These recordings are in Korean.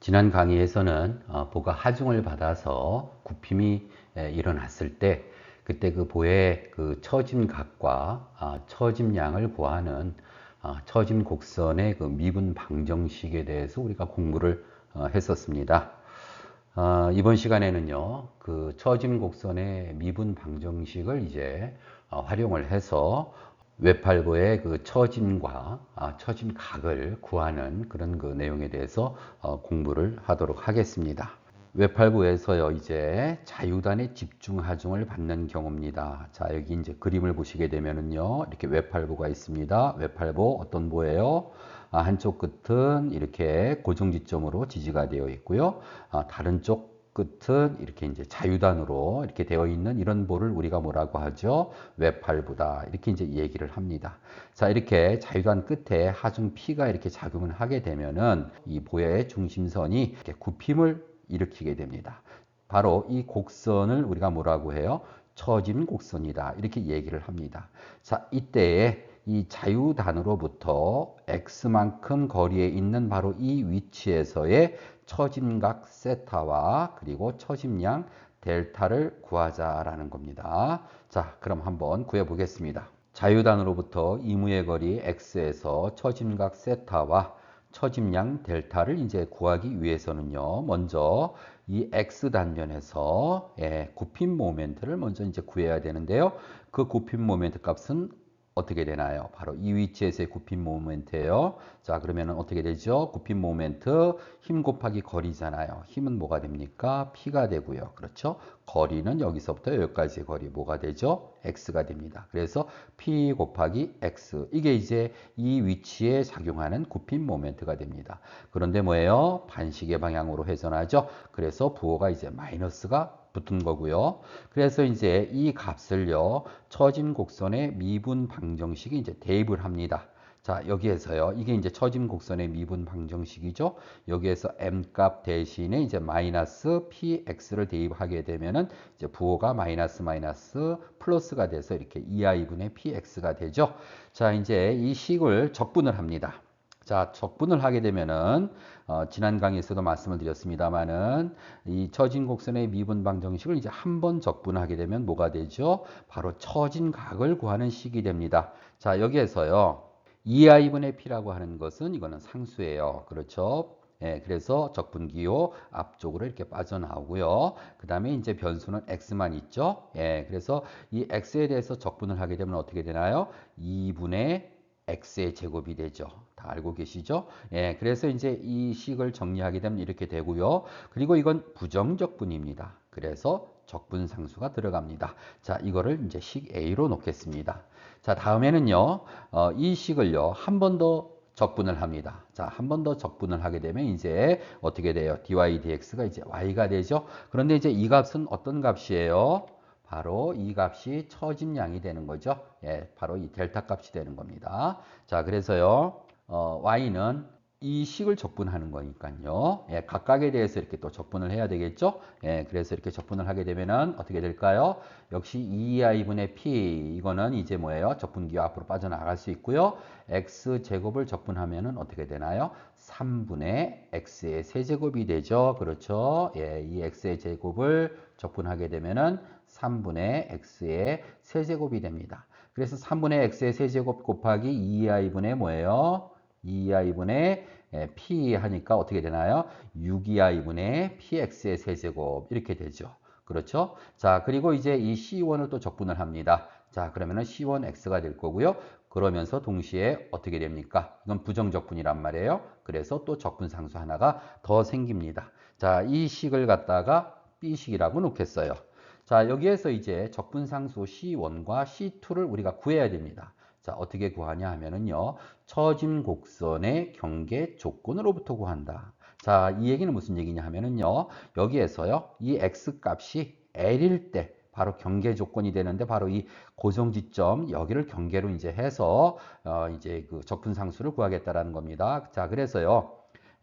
지난 강의에서는 보가 하중을 받아서 굽힘이 일어났을 때 그때 그 보의 그 처짐각과 처짐량을 구하는 처짐 곡선의 그 미분 방정식에 대해서 우리가 공부를 했었습니다. 이번 시간에는요, 그 처짐 곡선의 미분 방정식을 이제 활용을 해서 외팔보의 그 처짐과 처짐각을 구하는 그런 그 내용에 대해서 공부를 하도록 하겠습니다. 외팔부에서요, 이제 자유단의 집중 하중을 받는 경우입니다. 자, 여기 이제 그림을 보시게 되면은요, 이렇게 외팔부가 있습니다. 외팔부 어떤 보예요? 한쪽 끝은 이렇게 고정지점으로 지지가 되어 있고요. 다른 쪽 끝은 이렇게 이제 자유단으로 이렇게 되어 있는 이런 볼을 우리가 뭐라고 하죠? 외팔부다. 이렇게 이제 얘기를 합니다. 자, 이렇게 자유단 끝에 하중 P가 이렇게 작용을 하게 되면은 이 보의 중심선이 이렇게 굽힘을 일으키게 됩니다. 바로 이 곡선을 우리가 뭐라고 해요? 처짐 곡선이다. 이렇게 얘기를 합니다. 자, 이때에 이 자유단으로부터 x만큼 거리에 있는 바로 이 위치에서의 처짐각 세타와 그리고 처짐량 델타를 구하자라는 겁니다. 자, 그럼 한번 구해 보겠습니다. 자유단으로부터 이무의 거리 x에서 처짐각 세타와 처짐량 델타를 이제 구하기 위해서는요, 먼저 이 x 단변에서 굽힘 모멘트를 먼저 이제 구해야 되는데요. 그 굽힘 모멘트 값은 어떻게 되나요? 바로 이 위치에서의 굽힘 모멘트예요. 자, 그러면 어떻게 되죠? 굽힘 모멘트 힘 곱하기 거리잖아요. 힘은 뭐가 됩니까? P가 되고요. 그렇죠? 거리는 여기서부터 여기까지의 거리 뭐가 되죠? X가 됩니다. 그래서 P 곱하기 X. 이게 이제 이 위치에 작용하는 굽힘 모멘트가 됩니다. 그런데 뭐예요? 반시계 방향으로 회전하죠. 그래서 부호가 이제 마이너스가 붙은 거고요. 그래서 이제 이 값을요, 처짐 곡선의 미분 방정식이 이제 대입을 합니다. 자, 여기에서요, 이게 이제 처짐 곡선의 미분 방정식이죠. 여기에서 m 값 대신에 이제 마이너스 px를 대입하게 되면은 이제 부호가 마이너스 플러스가 돼서 이렇게 2i분의 px가 되죠. 자, 이제 이 식을 적분을 합니다. 자, 적분을 하게 되면은 지난 강의에서도 말씀을 드렸습니다만은 이 처진 곡선의 미분 방정식을 이제 한 번 적분하게 되면 뭐가 되죠? 바로 처진 각을 구하는 식이 됩니다. 자, 여기에서요. 2i분의 p라고 하는 것은 이거는 상수예요. 그렇죠? 예, 그래서 적분기호 앞쪽으로 이렇게 빠져나오고요. 그 다음에 이제 변수는 x만 있죠. 예, 그래서 이 x에 대해서 적분을 하게 되면 어떻게 되나요? 2분의 x의 제곱이 되죠. 다 알고 계시죠? 예, 그래서 이제 이 식을 정리하게 되면 이렇게 되고요. 그리고 이건 부정적분입니다. 그래서 적분상수가 들어갑니다. 자, 이거를 이제 식 A로 놓겠습니다. 자, 다음에는요, 이 식을요, 한 번 더 적분을 합니다. 자, 한 번 더 적분을 하게 되면 이제 어떻게 돼요? dy dx가 이제 y가 되죠. 그런데 이제 이 값은 어떤 값이에요? 바로 이 값이 처짐량이 되는 거죠. 예, 바로 이 델타 값이 되는 겁니다. 자, 그래서요, y는 이 식을 적분하는 거니까요. 예, 각각에 대해서 이렇게 또 적분을 해야 되겠죠. 예, 그래서 이렇게 적분을 하게 되면은 어떻게 될까요? 역시 2i분의 p 이거는 이제 뭐예요? 적분기호 앞으로 빠져나갈 수 있고요. x 제곱을 적분하면은 어떻게 되나요? 3분의 x의 세제곱이 되죠. 그렇죠? 예, 이 x의 제곱을 적분하게 되면은 3분의 x의 세제곱이 됩니다. 그래서 3분의 x의 세제곱 곱하기 2i분의 뭐예요? 2i분의 p 하니까 어떻게 되나요? 6i분의 px의 세제곱 이렇게 되죠. 그렇죠? 자, 그리고 이제 이 C1을 또 적분을 합니다. 자, 그러면은 C1X가 될 거고요. 그러면서 동시에 어떻게 됩니까? 이건 부정적분이란 말이에요. 그래서 또 적분상수 하나가 더 생깁니다. 자, 이 식을 갖다가 B식이라고 놓겠어요. 자, 여기에서 이제 적분상수 C1과 C2를 우리가 구해야 됩니다. 자, 어떻게 구하냐 하면은요, 처짐 곡선의 경계 조건으로부터 구한다. 자, 이 얘기는 무슨 얘기냐 하면은요, 여기에서요, 이 x 값이 L일 때, 바로 경계 조건이 되는데, 바로 이 고정 지점, 여기를 경계로 이제 해서, 이제 그 적분상수를 구하겠다라는 겁니다. 자, 그래서요,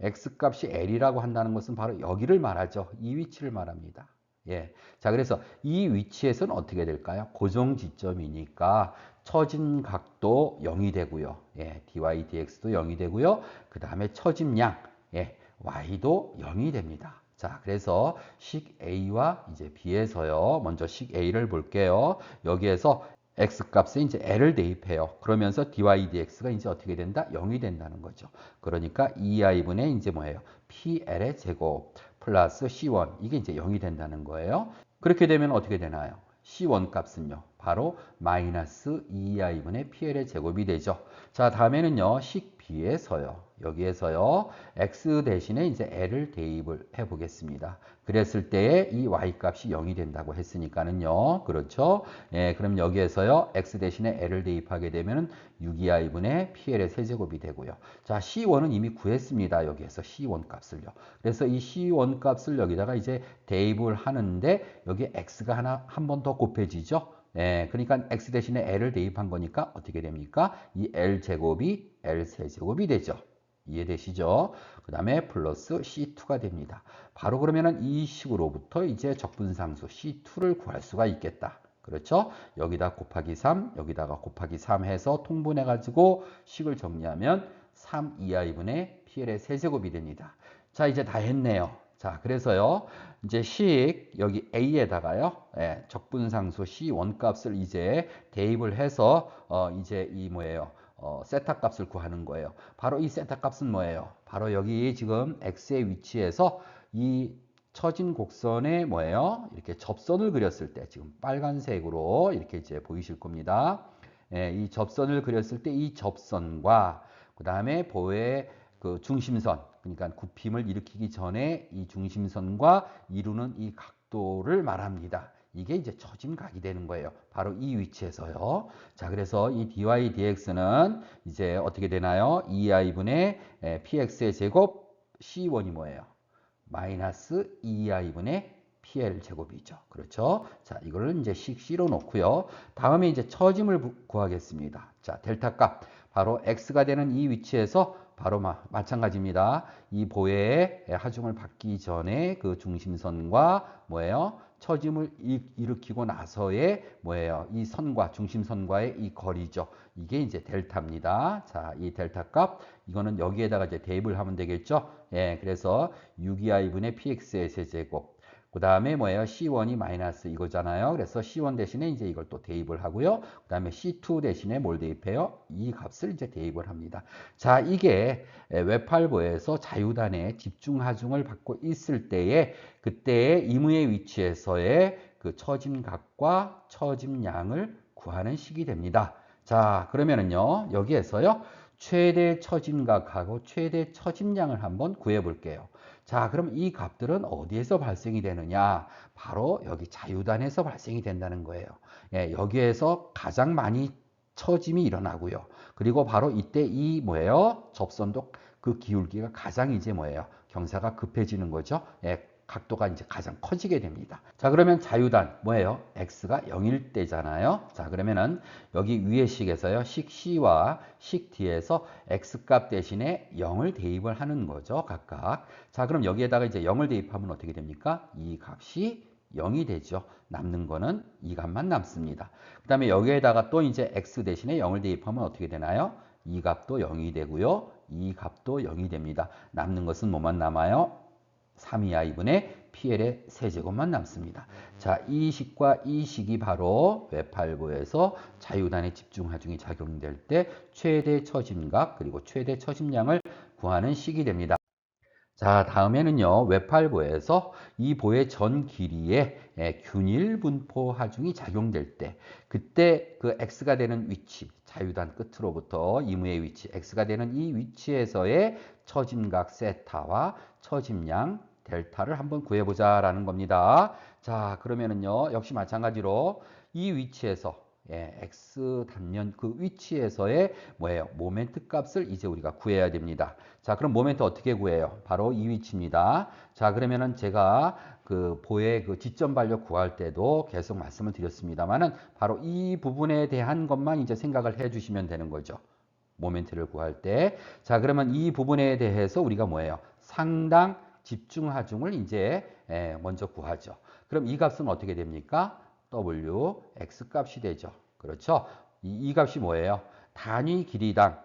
x 값이 L이라고 한다는 것은 바로 여기를 말하죠. 이 위치를 말합니다. 예. 자, 그래서 이 위치에서는 어떻게 될까요? 고정 지점이니까 처진 각도 0이 되고요. 예, dy dx도 0이 되고요. 그 다음에 처짐량, 예, y도 0이 됩니다. 자, 그래서 식 A와 이제 B에서요. 먼저 식 A를 볼게요. 여기에서 x 값에 이제 l을 대입해요. 그러면서 dy dx가 이제 어떻게 된다? 0이 된다는 거죠. 그러니까 2i분의 이제 뭐예요? pl의 제곱 플러스 c1 이게 이제 0이 된다는 거예요. 그렇게 되면 어떻게 되나요? C1 값은요. 바로 마이너스 2i분의 PL의 제곱이 되죠. 자, 다음에는요. 식 B에서요. 여기에서요. X 대신에 이제 L을 대입을 해 보겠습니다. 그랬을 때에 이 Y 값이 0이 된다고 했으니까는요. 그렇죠? 예, 그럼 여기에서요. X 대신에 L을 대입하게 되면 6i분의 PL의 세제곱이 되고요. 자, C1은 이미 구했습니다. 여기에서 C1 값을요. 그래서 이 C1 값을 여기다가 이제 대입을 하는데 여기에 X가 한 번 더 곱해지죠. 예, 그러니까 x 대신에 l을 대입한 거니까 어떻게 됩니까? 이 l 제곱이 l 세제곱이 되죠. 이해되시죠? 그 다음에 플러스 C2가 됩니다. 바로 그러면은 이 식으로부터 이제 적분상수 C2를 구할 수가 있겠다. 그렇죠? 여기다 곱하기 3, 여기다가 곱하기 3 해서 통분해가지고 식을 정리하면 3 2i분의 PL의 세제곱이 됩니다. 자, 이제 다 했네요. 자, 그래서요, 이제 여기 A에다가요, 예, 적분상수 C1 값을 이제 대입을 해서, 이제 이 뭐예요? 세타 값을 구하는 거예요. 바로 이 세타 값은 뭐예요? 바로 여기 지금 X의 위치에서 이 처진 곡선에 뭐예요? 이렇게 접선을 그렸을 때, 지금 빨간색으로 이렇게 이제 보이실 겁니다. 예, 이 접선을 그렸을 때 이 접선과 그 다음에 보의 그 중심선, 그러니까 굽힘을 일으키기 전에 이 중심선과 이루는 이 각도를 말합니다. 이게 이제 처짐각이 되는 거예요. 바로 이 위치에서요. 자, 그래서 이 dy dx는 이제 어떻게 되나요? 2i분의 px의 제곱 c1이 뭐예요? 마이너스 2i분의 PL 제곱이죠. 그렇죠? 자, 이거를 이제 식 C로 놓고요. 다음에 이제 처짐을 구하겠습니다. 자, 델타 값. 바로 X가 되는 이 위치에서 바로 마찬가지입니다. 이 보의 하중을 받기 전에 그 중심선과 뭐예요? 처짐을 일으키고 나서의 뭐예요? 이 선과 중심선과의 이 거리죠. 이게 이제 델타입니다. 자, 이 델타 값 이거는 여기에다가 이제 대입을 하면 되겠죠. 예, 그래서 6i분의 px의 세제곱. 그 다음에 뭐예요? C1이 마이너스 이거잖아요. 그래서 C1 대신에 이제 이걸 또 대입을 하고요. 그 다음에 C2 대신에 뭘 대입해요? 이 값을 이제 대입을 합니다. 자, 이게 외팔보에서 자유단의 집중하중을 받고 있을 때에 그때의 임의의 위치에서의 그 처짐각과 처짐량을 구하는 식이 됩니다. 자, 그러면은요, 여기에서요, 최대 처짐각하고 최대 처짐량을 한번 구해 볼게요. 자, 그럼 이 값들은 어디에서 발생이 되느냐? 바로 여기 자유단에서 발생이 된다는 거예요. 예, 여기에서 가장 많이 처짐이 일어나고요. 그리고 바로 이때 이 뭐예요? 접선도 그 기울기가 가장 이제 뭐예요? 경사가 급해지는 거죠. 예, 각도가 이제 가장 커지게 됩니다. 자, 그러면 자유단 뭐예요? x가 0일 때잖아요. 자, 그러면은 여기 위의 식에서요. 식 C와 식 D에서 x값 대신에 0을 대입을 하는 거죠. 각각. 자, 그럼 여기에다가 이제 0을 대입하면 어떻게 됩니까? 이 값이 0이 되죠. 남는 거는 이 값만 남습니다. 그 다음에 여기에다가 또 이제 x 대신에 0을 대입하면 어떻게 되나요? 이 값도 0이 되고요. 이 값도 0이 됩니다. 남는 것은 뭐만 남아요? 3이하이분의 PL의 세제곱만 남습니다. 자, 이 식과 이 식이 바로 외팔보에서 자유단의 집중하중이 작용될 때 최대 처짐각 그리고 최대 처짐량을 구하는 식이 됩니다. 자, 다음에는요, 외팔보에서 이 보의 전 길이에 균일 분포 하중이 작용될 때, 그때 그 x가 되는 위치, 자유단 끝으로부터 이무의 위치, x가 되는 이 위치에서의 처짐각 세타와 처짐량 델타를 한번 구해보자라는 겁니다. 자, 그러면은요, 역시 마찬가지로 이 위치에서 x 단면 그 위치에서의 뭐예요? 모멘트 값을 이제 우리가 구해야 됩니다. 자, 그럼 모멘트 어떻게 구해요? 바로 이 위치입니다. 자, 그러면은 제가 그 보의 그 지점 반력 구할 때도 계속 말씀을 드렸습니다만은 바로 이 부분에 대한 것만 이제 생각을 해 주시면 되는 거죠. 모멘트를 구할 때. 자, 그러면 이 부분에 대해서 우리가 뭐예요? 상당 집중 하중을 이제 먼저 구하죠. 그럼 이 값은 어떻게 됩니까? W, X 값이 되죠. 그렇죠? 이 값이 뭐예요? 단위 길이당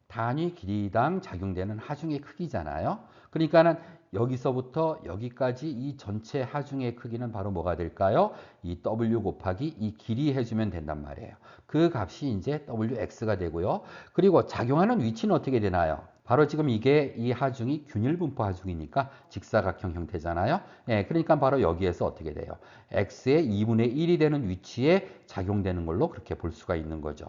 단위 길이당 작용되는 하중의 크기잖아요. 그러니까는 여기서부터 여기까지 이 전체 하중의 크기는 바로 뭐가 될까요? 이 W 곱하기 이 길이 해주면 된단 말이에요. 그 값이 이제 WX가 되고요. 그리고 작용하는 위치는 어떻게 되나요? 바로 지금 이게 이 하중이 균일분포 하중이니까 직사각형 형태잖아요. 예, 그러니까 바로 여기에서 어떻게 돼요? X의 2분의 1이 되는 위치에 작용되는 걸로 그렇게 볼 수가 있는 거죠.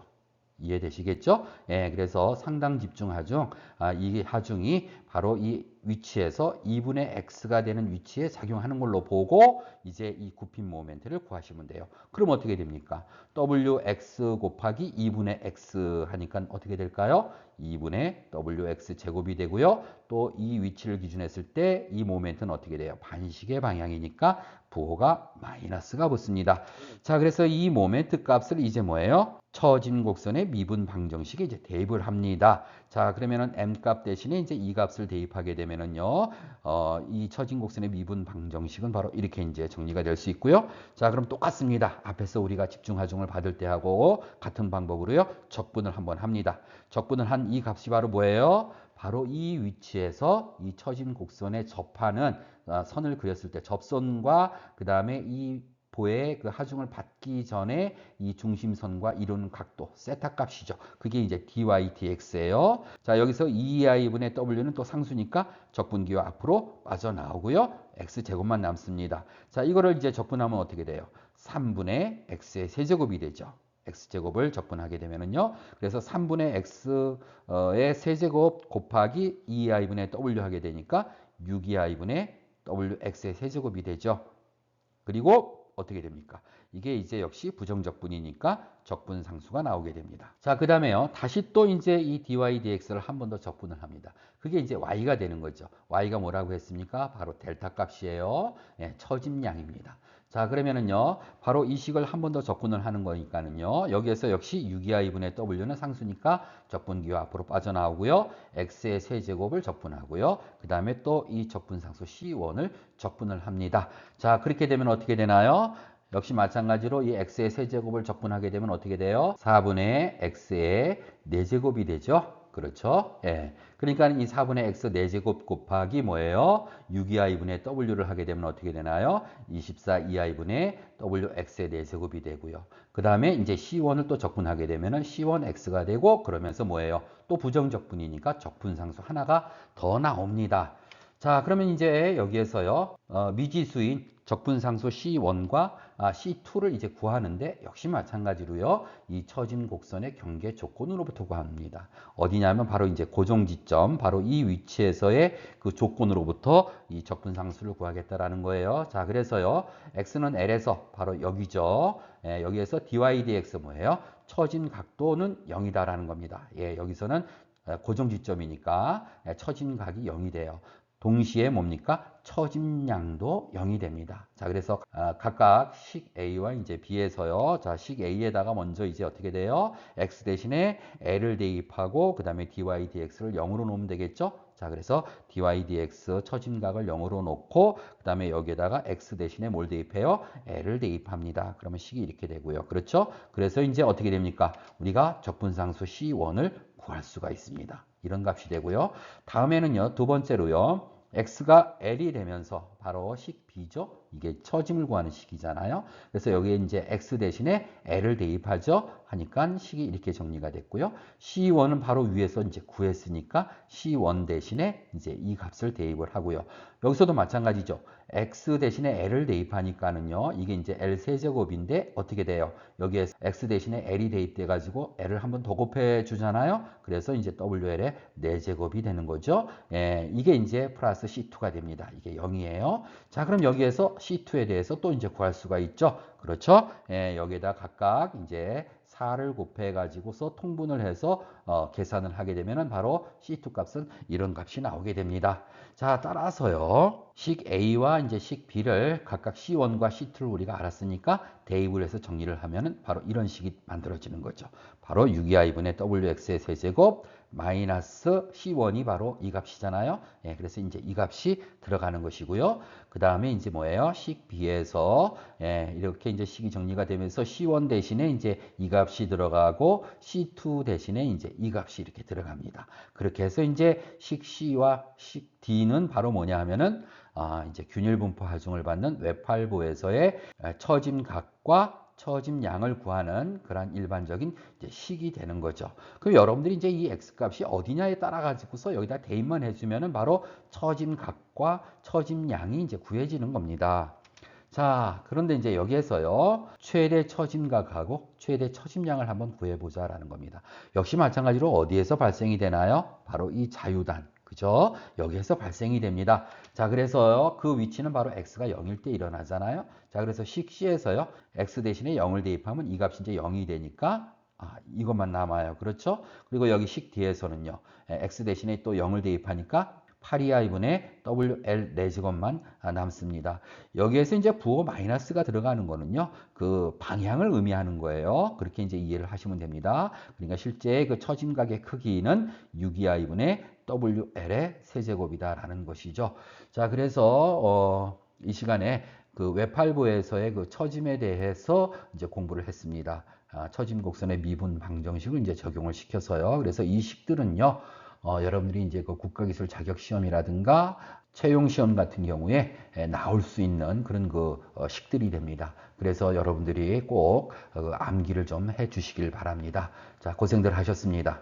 이해되시겠죠? 예, 그래서 상당 집중 하중, 이 하중이 바로 이 위치에서 2분의 x가 되는 위치에 작용하는 걸로 보고 이제 이 굽힘 모멘트를 구하시면 돼요. 그럼 어떻게 됩니까? wx 곱하기 2분의 x 하니까 어떻게 될까요? 2분의 wx 제곱이 되고요. 또 이 위치를 기준했을 때 이 모멘트는 어떻게 돼요? 반시계 방향이니까 부호가 마이너스가 붙습니다. 자, 그래서 이 모멘트 값을 이제 뭐예요? 처진 곡선의 미분 방정식에 이제 대입을 합니다. 자, 그러면은 m 값 대신에 이제 이 값을 대입하게 되면은요, 이 처진 곡선의 미분 방정식은 바로 이렇게 이제 정리가 될 수 있고요. 자, 그럼 똑같습니다. 앞에서 우리가 집중 하중을 받을 때 하고 같은 방법으로요, 적분을 한번 합니다. 적분을 한 이 값이 바로 뭐예요? 바로 이 위치에서 이 처진 곡선에 접하는 선을 그렸을 때 접선과 그 다음에 이 보의 그 하중을 받기 전에 이 중심선과 이루는 각도, 세타 값이죠. 그게 이제 dy dx예요. 자, 여기서 2i분의 w는 또 상수니까 적분기호 앞으로 빠져나오고요. x제곱만 남습니다. 자, 이거를 이제 적분하면 어떻게 돼요? 3분의 x의 세제곱이 되죠. x제곱을 적분하게 되면은요. 그래서 3분의 x의 세제곱 곱하기 2i분의 w 하게 되니까 6i분의 wx의 세제곱이 되죠. 그리고 어떻게 됩니까? 이게 이제 역시 부정적분이니까 적분 상수가 나오게 됩니다. 자, 그 다음에요. 다시 또 이제 이 dy dx를 한 번 더 적분을 합니다. 그게 이제 y가 되는 거죠. y가 뭐라고 했습니까? 바로 델타 값이에요. 예, 처짐량입니다. 자, 그러면은요. 바로 이 식을 한 번 더 적분을 하는 거니까는요. 여기에서 역시 6i분의 w는 상수니까 적분기호 앞으로 빠져나오고요. x의 세제곱을 적분하고요. 그 다음에 또 이 적분상수 c1을 적분을 합니다. 자, 그렇게 되면 어떻게 되나요? 역시 마찬가지로 이 x의 세제곱을 적분하게 되면 어떻게 돼요? 4분의 x의 4제곱이 되죠? 그렇죠? 예. 그러니까 이 4분의 x 4제곱 곱하기 뭐예요? 6i분의 w를 하게 되면 어떻게 되나요? 24i분의 wx의 4제곱이 되고요. 그 다음에 이제 c1을 또 적분하게 되면은 c1x가 되고 그러면서 뭐예요? 또 부정적분이니까 적분상수 하나가 더 나옵니다. 자, 그러면 이제 여기에서요, 미지수인 적분상수 C1과 C2를 이제 구하는데 역시 마찬가지로요, 이 처진 곡선의 경계 조건으로부터 구합니다. 어디냐면 바로 이제 고정지점, 바로 이 위치에서의 그 조건으로부터 이 적분상수를 구하겠다라는 거예요. 자, 그래서요, X는 L에서 바로 여기죠. 예, 여기에서 dy dx 뭐예요? 처진 각도는 0이다라는 겁니다. 예, 여기서는 고정지점이니까 처진 각이 0이 돼요. 동시에 뭡니까? 처짐량도 0이 됩니다. 자, 그래서 각각 식 A와 이제 B에서요. 자, 식 A에다가 먼저 이제 어떻게 돼요? X 대신에 L을 대입하고 그 다음에 dy dx를 0으로 놓으면 되겠죠? 자, 그래서 dy dx 처짐각을 0으로 놓고 그 다음에 여기에다가 X 대신에 뭘 대입해요? L을 대입합니다. 그러면 식이 이렇게 되고요. 그렇죠? 그래서 이제 어떻게 됩니까? 우리가 적분상수 C1을 구할 수가 있습니다. 이런 값이 되고요. 다음에는요, 두 번째로요, x가 l이 되면서 바로 식 b죠. 이게 처짐을 구하는 식이잖아요. 그래서 여기에 이제 x 대신에 l을 대입하죠. 하니까 식이 이렇게 정리가 됐고요. c1은 바로 위에서 이제 구했으니까 c1 대신에 이제 이 값을 대입을 하고요. 여기서도 마찬가지죠. x 대신에 l을 대입하니까는요. 이게 이제 l 세제곱인데 어떻게 돼요? 여기에 x 대신에 l이 대입돼 가지고 l을 한 번 더 곱해 주잖아요. 그래서 이제 WL의 4제곱이 되는 거죠. 예, 이게 이제 플러스 C2가 됩니다. 이게 0이에요. 자, 그럼 여기에서 C2에 대해서 또 이제 구할 수가 있죠. 그렇죠? 예, 여기에다 각각 이제 4를 곱해 가지고서 통분을 해서 계산을 하게 되면은 바로 C2 값은 이런 값이 나오게 됩니다. 자, 따라서요. 식 A와 이제 식 B를 각각 C1과 C2를 우리가 알았으니까 대입을 해서 정리를 하면은 바로 이런 식이 만들어지는 거죠. 바로 6i분의 wx의 세제곱 마이너스 C1이 바로 이 값이잖아요. 예, 그래서 이제 이 값이 들어가는 것이고요. 그 다음에 이제 뭐예요? 식 B에서 예, 이렇게 이제 식이 정리가 되면서 C1 대신에 이제 이 값이 들어가고 C2 대신에 이제 이 값이 이렇게 들어갑니다. 그렇게 해서 이제 식 C와 식 D는 바로 뭐냐 하면은 이제 균일 분포 하중을 받는 외팔부에서의 처짐각과 처짐양을 구하는 그런 일반적인 이제 식이 되는 거죠. 그럼 여러분들이 이제 이 x 값이 어디냐에 따라 가지고서 여기다 대입만 해주면은 바로 처짐각과 처짐양이 이제 구해지는 겁니다. 자, 그런데 이제 여기에서요, 최대 처짐각하고 최대 처짐량을 한번 구해보자라는 겁니다. 역시 마찬가지로 어디에서 발생이 되나요? 바로 이 자유단. 그죠? 여기에서 발생이 됩니다. 자, 그래서 그 위치는 바로 x가 0일 때 일어나잖아요. 자, 그래서 식시에서요, x 대신에 0을 대입하면 이 값이 이제 0이 되니까 이것만 남아요. 그렇죠? 그리고 여기 식 뒤에서는요, x 대신에 또 0을 대입하니까 8EI분의 WL 4제곱만 남습니다. 여기에서 이제 부호 마이너스가 들어가는 거는요, 그 방향을 의미하는 거예요. 그렇게 이제 이해를 하시면 됩니다. 그러니까 실제 그 처짐각의 크기는 6EI분의 WL의 세제곱이다라는 것이죠. 자, 그래서 이 시간에 그 외팔부에서의 그 처짐에 대해서 이제 공부를 했습니다. 처짐 곡선의 미분 방정식을 이제 적용을 시켜서요. 그래서 이 식들은요, 여러분들이 이제 그 국가기술 자격시험이라든가 채용시험 같은 경우에 나올 수 있는 그런 그 식들이 됩니다. 그래서 여러분들이 꼭 암기를 좀 해 주시길 바랍니다. 자, 고생들 하셨습니다.